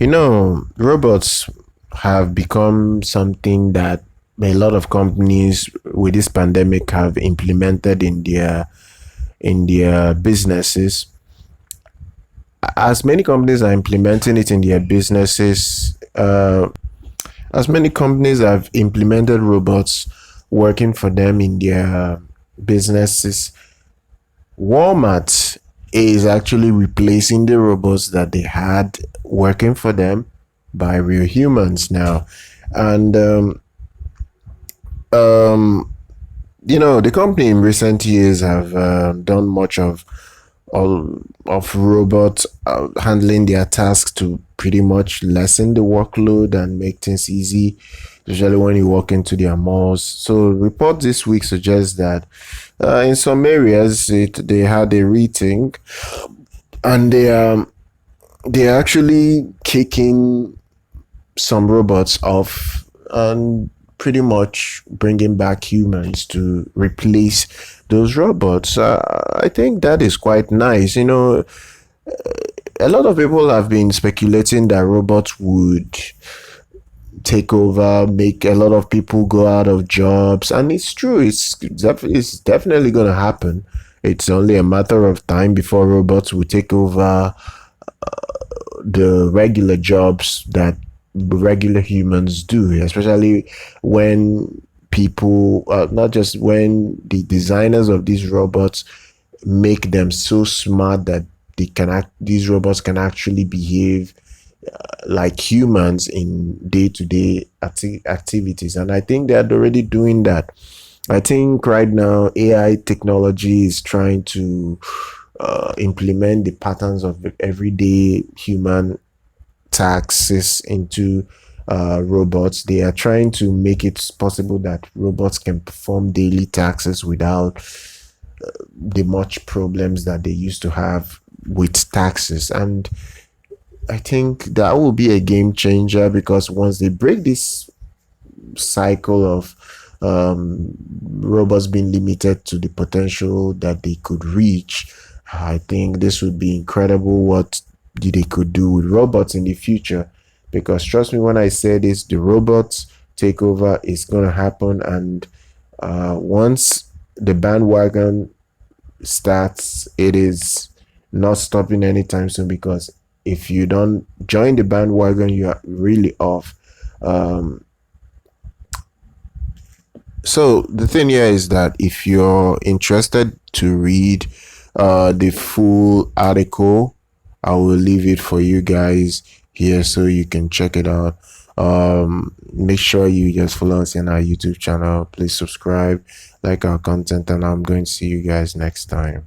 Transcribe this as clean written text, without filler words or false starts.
Robots have become something that a lot of companies with this pandemic have implemented in their businesses. As many companies are implementing it in their businesses, as many companies have implemented robots working for them in their businesses, Walmart is actually replacing the robots that they had working for them by real humans now. And um, the company in recent years have done much all of robots handling their tasks to pretty much lessen the workload and make things easy, especially when you walk into their malls. So, report this week suggests that in some areas they had a rethink, and they're actually kicking some robots off and pretty much bringing back humans to replace those robots. I think that is quite nice. A lot of people have been speculating that robots would take over, make a lot of people go out of jobs, and it's true. It's definitely going to happen. It's only a matter of time before robots will take over the regular jobs that regular humans do, especially when people, not just when the designers of these robots make them so smart that these robots can actually behave like humans in day-to-day activities. And I think they're already doing that. I think right now AI technology is trying to implement the patterns of everyday human tasks into robots. They are trying to make it possible that robots can perform daily tasks without the much problems that they used to have with taxes. And I think that will be a game changer, because once they break this cycle of robots being limited to the potential that they could reach, I think this would be incredible what they could do with robots in the future. Because trust me when I say this, the robots takeover is going to happen. And once the bandwagon starts, it is not stopping anytime soon, because if you don't join the bandwagon, you are really off. Um, so the thing here is that if you're interested to read the full article, I will leave it for you guys here so you can check it out. Make sure you just follow us on our YouTube channel. Please subscribe, like our content, and I'm going to see you guys next time.